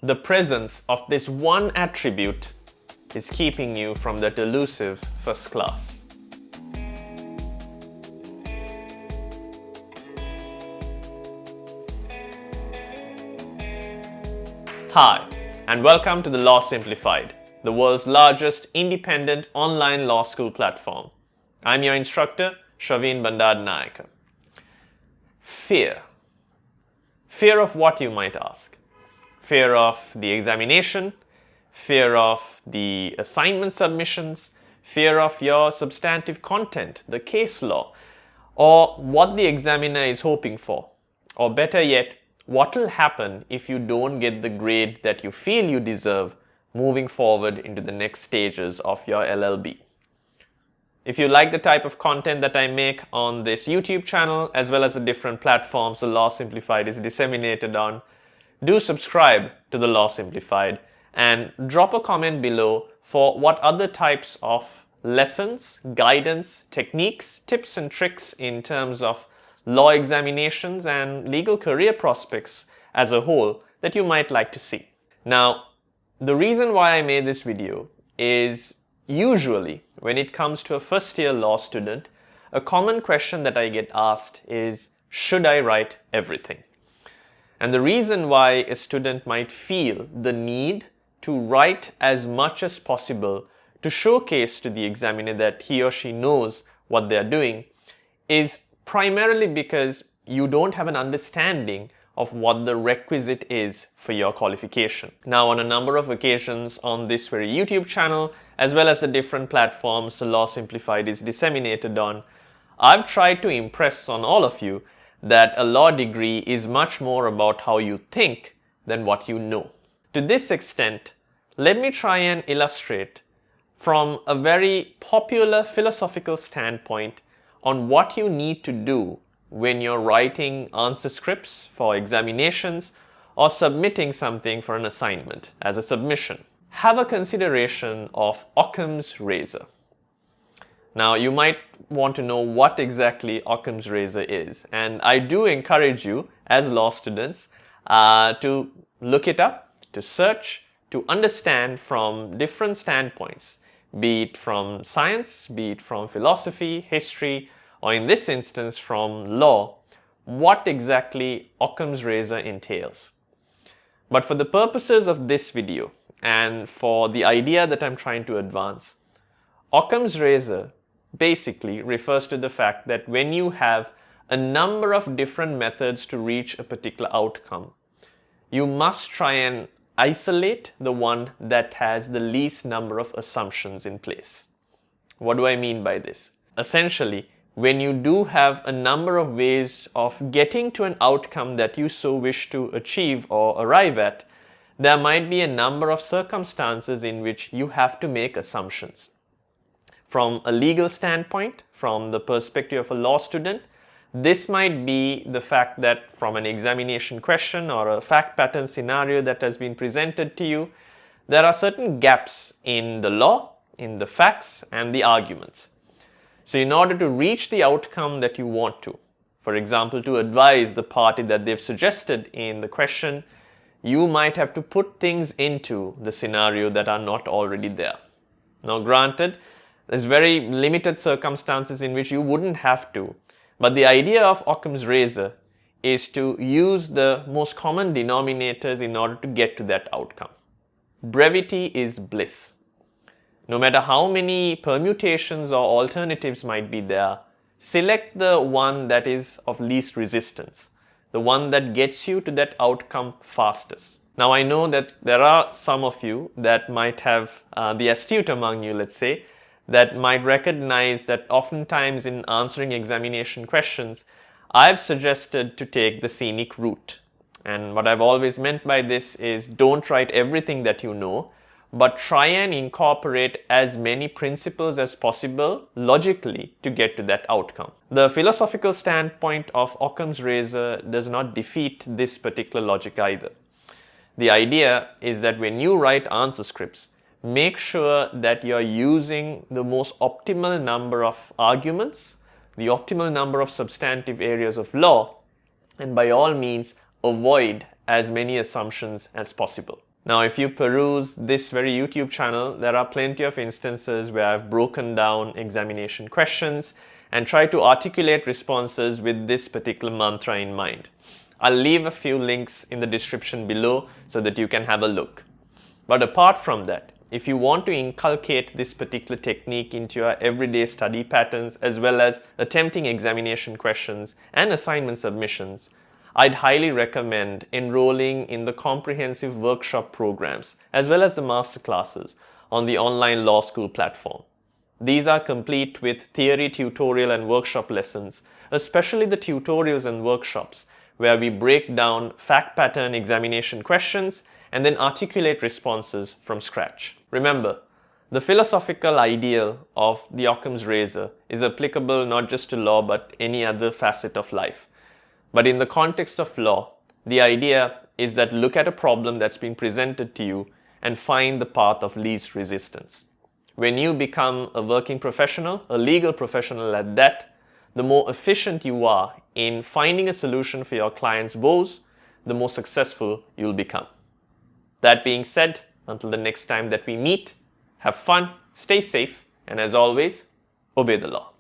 the presence of this one attribute is keeping you from that elusive first class. Hi, and welcome to the Law Simplified, the world's largest independent online law school platform. I'm your instructor, Shaveen Bandad-Nayaka. Fear. Fear of what, you might ask? Fear of the examination, fear of the assignment submissions, fear of your substantive content, the case law, or what the examiner is hoping for, or better yet, what will happen if you don't get the grade that you feel you deserve moving forward into the next stages of your LLB. If you like the type of content that I make on this YouTube channel, as well as the different platforms the Law Simplified is disseminated on, do subscribe to the Law Simplified and drop a comment below for what other types of lessons, guidance, techniques, tips and tricks in terms of law examinations and legal career prospects as a whole that you might like to see. Now, the reason why I made this video is usually when it comes to a first-year law student, a common question that I get asked is, should I write everything? And the reason why a student might feel the need to write as much as possible to showcase to the examiner that he or she knows what they're doing is primarily because you don't have an understanding of what the requisite is for your qualification. Now, on a number of occasions on this very YouTube channel, as well as the different platforms the Law Simplified is disseminated on, I've tried to impress on all of you that a law degree is much more about how you think than what you know. To this extent, let me try and illustrate from a very popular philosophical standpoint on what you need to do when you're writing answer scripts for examinations or submitting something for an assignment as a submission. Have a consideration of Occam's razor. Now, you might want to know what exactly Occam's razor is, and I do encourage you as law students to look it up, to search, to understand from different standpoints, be it from science, be it from philosophy, history, or in this instance from law, what exactly Occam's razor entails. But for the purposes of this video and for the idea that I'm trying to advance, Occam's razor basically refers to the fact that when you have a number of different methods to reach a particular outcome, you must try and isolate the one that has the least number of assumptions in place. What do I mean by this? Essentially, when you do have a number of ways of getting to an outcome that you so wish to achieve or arrive at, there might be a number of circumstances in which you have to make assumptions. From a legal standpoint, from the perspective of a law student, this might be the fact that from an examination question or a fact pattern scenario that has been presented to you, there are certain gaps in the law, in the facts and the arguments. So in order to reach the outcome that you want to, for example, to advise the party that they've suggested in the question, you might have to put things into the scenario that are not already there. Now, granted, there's very limited circumstances in which you wouldn't have to, but the idea of Occam's razor is to use the most common denominators in order to get to that outcome. Brevity is bliss. No matter how many permutations or alternatives might be there, select the one that is of least resistance, the one that gets you to that outcome fastest. Now, I know that there are some of you that might have, the astute among you, let's say, that might recognize that oftentimes in answering examination questions, I've suggested to take the scenic route. And what I've always meant by this is don't write everything that you know, but try and incorporate as many principles as possible logically to get to that outcome. The philosophical standpoint of Occam's razor does not defeat this particular logic either. The idea is that when you write answer scripts, make sure that you're using the most optimal number of arguments, the optimal number of substantive areas of law, and by all means avoid as many assumptions as possible. Now, if you peruse this very YouTube channel, there are plenty of instances where I've broken down examination questions and tried to articulate responses with this particular mantra in mind. I'll leave a few links in the description below so that you can have a look. But apart from that, if you want to inculcate this particular technique into your everyday study patterns as well as attempting examination questions and assignment submissions, I'd highly recommend enrolling in the comprehensive workshop programs as well as the masterclasses on the online law school platform. These are complete with theory, tutorial and workshop lessons, especially the tutorials and workshops where we break down fact pattern examination questions and then articulate responses from scratch. Remember, the philosophical ideal of the Occam's razor is applicable not just to law but any other facet of life. But in the context of law, the idea is that look at a problem that's been presented to you and find the path of least resistance. When you become a working professional, a legal professional at that, the more efficient you are in finding a solution for your client's woes, the more successful you'll become. That being said, until the next time that we meet, have fun, stay safe, and as always, obey the law.